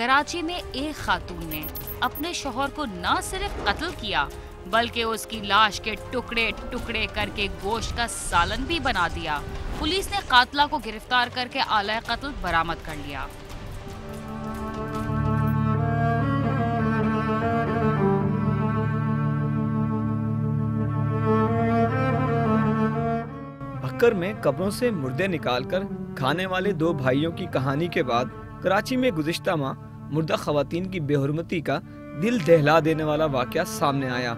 कराची में एक खातून ने अपने शौहर को न सिर्फ कत्ल किया बल्कि उसकी लाश के टुकड़े टुकड़े करके गोश्त का सालन भी बना दिया। पुलिस ने कातला को गिरफ्तार करके आला कत्ल बरामद कर लिया। भक्कर में कब्रों से मुर्दे निकालकर खाने वाले दो भाइयों की कहानी के बाद कराची में गुज़िश्ता माह मुर्दा खवातीन की बेहुरमती का दिल दहला देने वाला वाकया सामने आया।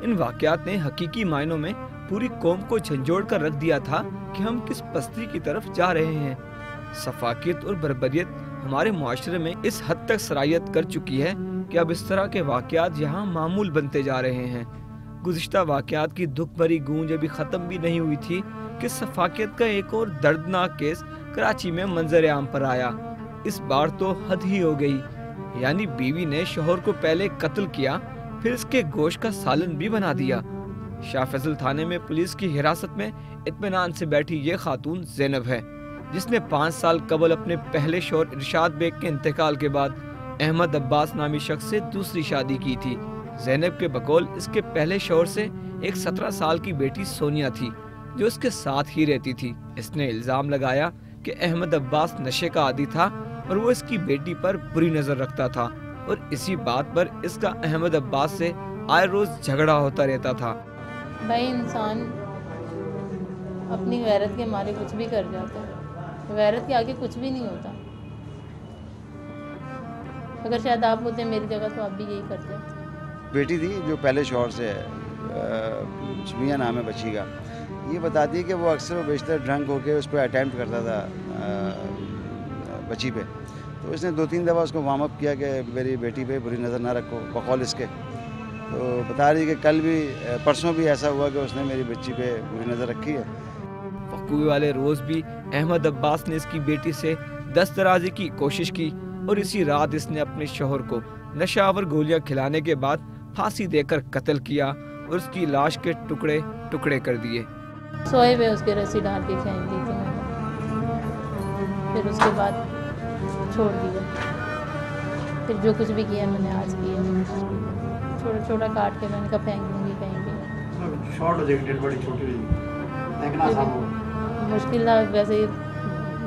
इन वाकयात ने हकीकी मायनों में पूरी कौम को झंझोड़ कर रख दिया था कि हम किस पस्ती की तरफ जा रहे हैं। सफाकियत और बर्बरियत हमारे मुआशरे में इस हद तक सरायत कर चुकी है कि अब इस तरह के वाकयात यहाँ मामूल बनते जा रहे हैं। गुज़िश्ता वाकयात की दुख भरी गूंज अभी खत्म भी नहीं हुई थी कि सफाकियत का एक और दर्दनाक केस कराची में मंजर आम पर आया। इस बार तो हद ही हो गई, यानी बीवी ने शौहर को पहले कत्ल किया, फिर इसके गोश्त का सालन भी बना दिया। शाह फैसल थाने में पुलिस की हिरासत में इत्मीनान से बैठी ये खातून ज़ैनब है, जिसने 5 साल कबल अपने पहले शौहर इरशाद बेग के इंतकाल के बाद अहमद अब्बास नामी शख्स से दूसरी शादी की थी। ज़ैनब के बकौल इसके पहले शौहर से एक 17 साल की बेटी सोनिया थी, जो इसके साथ ही रहती थी। इसने इल्जाम लगाया कि अहमद अब्बास नशे का आदी था और वो इसकी बेटी पर बुरी नजर रखता था, और इसी बात पर इसका अहमद अब्बास से आए रोज झगड़ा होता रहता था। भाई इंसान अपनी गैरत के मारे कुछ भी कर जाता है, गैरत के आगे कुछ भी नहीं होता। अगर शायद आप होते मेरी जगह तो आप भी यही करते। बेटी थी जो पहले शौहर से है, सुमिया नाम है बच्ची का। ये बताती है कि वो अक्सर बेशतर ड्रंक होकर उस पर अटैम्प्ट करता था बच्ची पे, तो इसने 2-3 दफ़ा उसको वार्म अप किया कि मेरी बेटी पे बुरी नज़र ना रखो बकौल इसके। तो बता रही कि कल भी परसों भी ऐसा हुआ कि उसने मेरी बच्ची पे बुरी नज़र रखी है। वकूए वाले रोज़ भी अहमद अब्बास ने इसकी बेटी से दस्तराजी की कोशिश की और इसी रात इसने अपने शौहर को नशावर गोलियां खिलाने के बाद फांसी देकर कत्ल किया और उसकी लाश के टुकड़े टुकड़े कर दिए। सोए हुए उसके रस्सी डाल के फेंक दी थी मैंने, फिर उसके बाद छोड़ दिया। फिर जो कुछ भी किया मैंने आज किया, छोटा छोटा काट के मैंने कहा फेंक दूंगी कहीं भी। शॉर्ट हो जाएगी, डेड बॉडी छोटी हो जाएगी, फेंकना आसान होगा। मुश्किल था, वैसे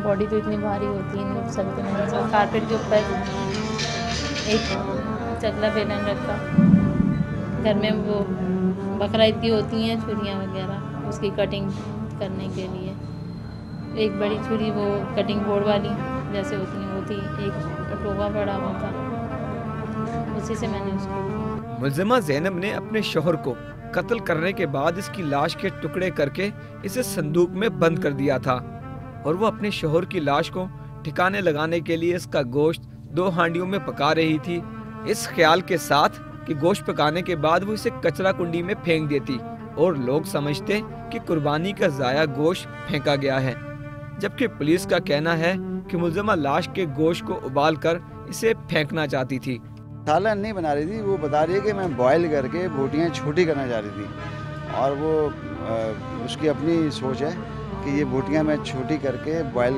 बॉडी तो इतनी भारी होती है, नहीं सकते नहीं। कारपेट के ऊपर एक चकला बेलन रखा, घर में वो बकरा इतनी होती हैं छुरियाँ वगैरह उसकी कटिंग करने के लिए। एक बड़ी छुरी वो कटिंग बोर्ड वाली जैसे होती हैं वो थी, एक टोवा पड़ा हुआ था, उसी से मैंने उसको। मुल्ज़िमा ज़ैनब ने अपने शौहर को कत्ल करने के बाद इसकी लाश के टुकड़े करके इसे संदूक में बंद कर दिया था, और वो अपने शौहर की लाश को ठिकाने लगाने के लिए इसका गोश्त 2 हांडियों में पका रही थी, इस ख्याल के साथ कि गोश्त पकाने के बाद वो इसे कचरा कुंडी में फेंक देती और लोग समझते कि कुर्बानी का ज़ाया गोश्त फेंका गया है। जबकि पुलिस का कहना है कि मुल्ज़िमा लाश के गोश्त को उबाल कर इसे फेंकना चाहती थी। सालन नहीं बना रही थी, वो बता रही है कि मैं बॉयल करके बोटियाँ छोटी करना चाह रही थी, और वो उसकी अपनी सोच है कि ये बोटियाँ मैं छोटी करके बॉयल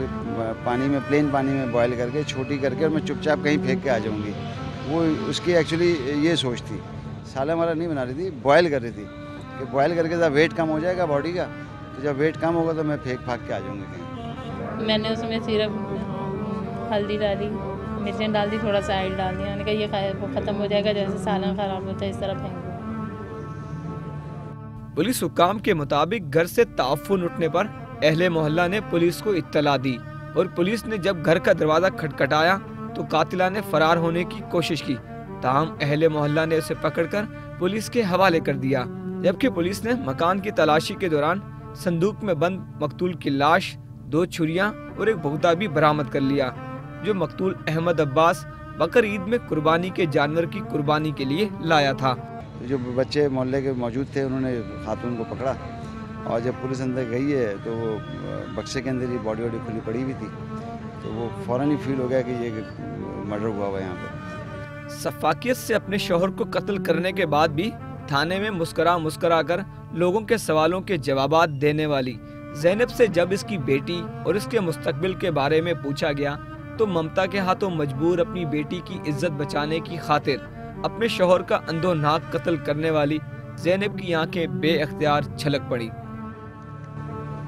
पानी में, प्लेन पानी में बॉयल करके छोटी करके और मैं चुपचाप कहीं फेंक के आ जाऊँगी। वो उसकी एक्चुअली ये सोच थी। सालन वाला नहीं बना रही थी, बॉयल कर रही थी कि बॉयल करके जब वेट कम हो जाएगा बॉडी का, तो जब वेट कम होगा तो मैं फेंक फाक के आ जाऊँगी कहीं। मैंने उसमें सिर्फ हल्दी डाली, मिर्चें डाल दी, थोड़ा सा ऑयल डाल दिया। मैंने कहा ये खाए वो ख़त्म हो जाएगा, जैसे सालन ख़राब होता है इस तरह फेंक दो। पुलिस हुक्काम के मुताबिक घर से ताफ़ुन उठने पर अहले मोहल्ला ने पुलिस को इत्तला दी, और पुलिस ने जब घर का दरवाज़ा खटखटाया तो कातिला ने फरार होने की कोशिश की। ताहम अहले मोहल्ला ने उसे पकड़कर पुलिस के हवाले कर दिया, जबकि पुलिस ने मकान की तलाशी के दौरान संदूक में बंद मकतूल की लाश, 2 छुरियां और एक बहुता भी बरामद कर लिया, जो मकतूल अहमद अब्बास बकर ईद में कुर्बानी के जानवर की कुर्बानी के लिए लाया था। जो बच्चे मोहल्ले के मौजूद थे उन्होंने खातून को पकड़ा, और जब पुलिस अंदर गई है तो वो बक्से के अंदर ही बॉडी वॉडी खुली पड़ी हुई थी, तो वो फ़ौरन ही फील हो गया कि ये मर्डर हुआ हुआ यहाँ पर। सफाकियत से अपने शौहर को कत्ल करने के बाद भी थाने में मुस्करा कर लोगों के सवालों के जवाबात देने वाली ज़ैनब से जब इसकी बेटी और इसके मुस्तकबिल के बारे में पूछा गया तो ममता के हाथों मजबूर अपनी बेटी की इज्जत बचाने की खातिर अपने शौहर का अंधोनाक कत्ल करने वाली ज़ैनब की आंखें बेअख्तियार छलक पड़ी।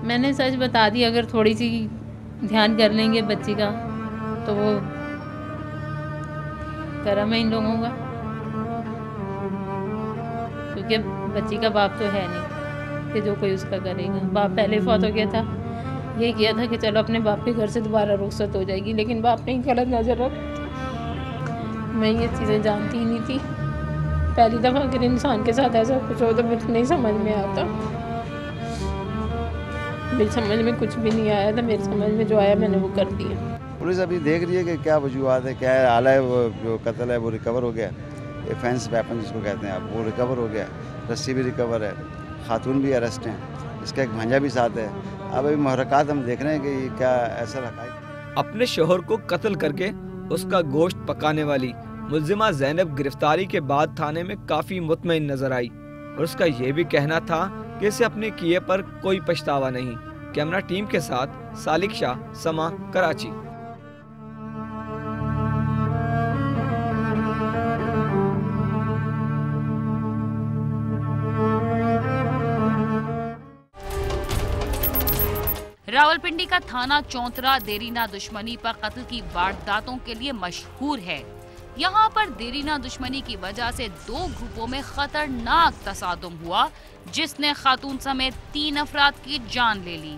मैंने सच बता दी, अगर थोड़ी सी ध्यान कर लेंगे बच्ची का तो वो करम है इन लोगों का, क्योंकि बच्ची का बाप तो है नहीं कि जो कोई उसका करेगा। बाप पहले फौत हो गया था, यही किया था कि चलो अपने बाप के घर से दोबारा रुखसत हो जाएगी, लेकिन बाप ने गलत नज़र रख। मैं ये चीज़ें जानती ही नहीं थी। पहली दफ़ा अगर इंसान के साथ ऐसा कुछ हो तो मुझे नहीं समझ में आता। मेरी समझ में कुछ भी नहीं आया था, मेरी समझ में जो आया मैंने वो कर दिया। पुलिस अभी देख रही है कि क्या वजूहत है, क्या हाल है। वो जो कत्ल है वो रिकवर हो गया, डिफेंस वेपन जिसको कहते हैं आप, वो रिकवर हो गया। रस्सी भी रिकवर है, खातून भी अरेस्ट हैं, इसका एक भांजा भी साथ है। अब अभी मुहर्रकात हम देख रहे हैं कि क्या ऐसा हक़ाइक़। अपने शौहर को कत्ल करके उसका गोश्त पकाने वाली मुल्जिमा ज़ैनब गिरफ्तारी के बाद थाने में काफ़ी मुतमईन नजर आई और उसका ये भी कहना था कि इसे अपने किए पर कोई पछतावा नहीं। कैमरा टीम के साथ सालिक शाह, समा, कराची। रावलपिंडी का थाना चौंतरा देरीना दुश्मनी पर कत्ल की वारदातों के लिए मशहूर है। यहाँ पर देरीना दुश्मनी की वजह से दो ग्रुपों में खतरनाक तसादुम हुआ, जिसने खातून समेत 3 अफराद की जान ले ली।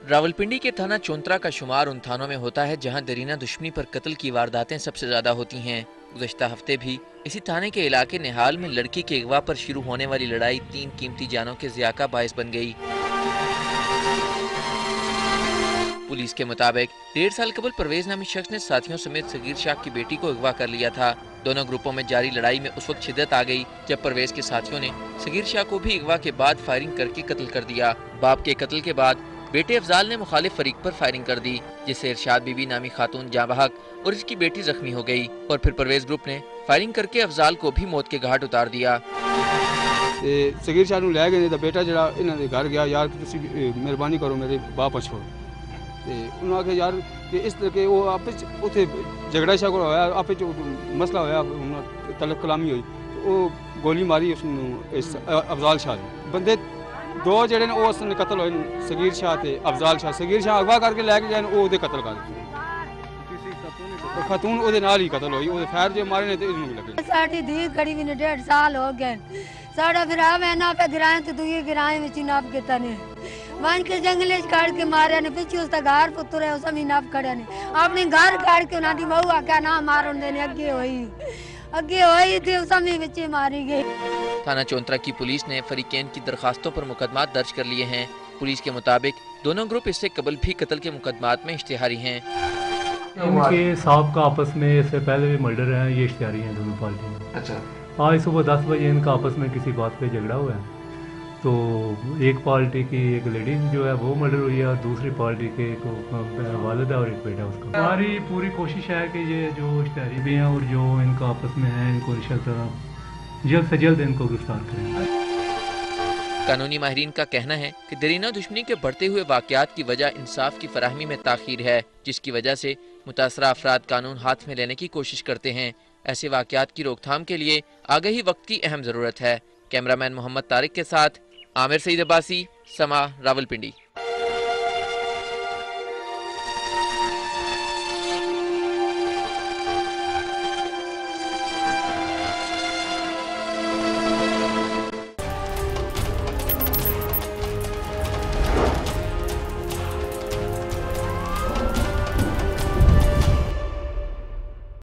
रावलपिंडी के थाना चौंतरा का शुमार उन थानों में होता है जहां देरीना दुश्मनी पर कत्ल की वारदातें सबसे ज्यादा होती हैं। गुज़श्ता हफ्ते भी इसी थाने के इलाके निहाल में लड़की के अगवा पर शुरू होने वाली लड़ाई 3 कीमती जानों के ज़िया का बायस बन गई। पुलिस के मुताबिक 1.5 साल कबल परवेज नामी शख्स ने साथियों समेत सगीर शाह की बेटी को अगवा कर लिया था। दोनों ग्रुपों में जारी लड़ाई में उस वक्त शिद्दत आ गई जब परवेज के साथियों ने सगीर शाह को भी अगवा के बाद फायरिंग करके कत्ल कर दिया। बाप के कत्ल के बाद बेटे अफजाल ने मुखालिफ फरीक पर फायरिंग कर दी, जिससे इरशाद बीबी नामी खातून जाँ बहक और इसकी बेटी जख्मी हो गई और फिर परवेज ग्रुप ने फायरिंग करके अफजाल को भी मौत के घाट उतार दिया। सगीर शाह लै गए तो बेटा जरा इन्होंने घर गया, यार मेहरबानी करो मेरे बाप छोड़। उन्होंने आखे यार कि इस तरह वो आपस उसे झगड़ा शगड़ा होया, आपस मसला होया, तलब कलामी हुई, वो गोली मारी उस अफजाल शाह ने। बंदे दो जड़े ने उसने कत्ल होए, सगीर शाह ते अफजाल शाह। सगीर शाह अगवा करके लैके गए वो कत्ल कर दिते, खातून ओदे नाल ही कत्ल होई। ओदे फैर जो मारे ने ते इन्होंने लगे। साडी धी खड़ी भी ने 1.5 साल हो गए। साडा फिर मैं ना पे गिराए तो दुई गिराए में नाप के तने मान के जंगले काट के मारे ने, पीछे उसका घर पुत्र है उसमें नाप खड़े ने, अपने घर काट के उना दी बहुआ क्या ना मारन देने अगे होई थी उसमें बच्चे मारी गई। थाना चौंतरा की पुलिस ने फरीकैन की दरखास्तों पर मुकदमा दर्ज कर लिए हैं। पुलिस के मुताबिक दोनों ग्रुप इससे कबल भी कत्ल के मुकदमात में इश्तिहारी हैं। इनके साहब का आपस में इससे पहले भी मर्डर है, ये इश्तिहारी हैं दोनों पार्टियाँ। अच्छा, आज सुबह 10 बजे इनका आपस में किसी बात पे झगड़ा हुआ है, तो एक पार्टी की एक लेडीज जो है वो मर्डर हुई है और दूसरी पार्टी के एक वालिद है और एक बेटा उसका। हमारी पूरी कोशिश है कि ये जो इश्तिहारी भी हैं और जो इनका आपस में है, इनको रिश्वत जल्द से जल्द इनको गिरफ्तार करें। कानूनी माहिरीन का कहना है कि देरीना दुश्मनी के बढ़ते हुए वाक़यात की वजह इंसाफ की फराहमी में ताख़ीर है, जिसकी वजह से मुतासरा अफराद कानून हाथ में लेने की कोशिश करते हैं। ऐसे वाक़यात की रोकथाम के लिए आगाही वक्त की अहम ज़रूरत है। कैमरामैन मोहम्मद तारिक के साथ आमिर सईद अब्बासी, समा, रावलपिंडी।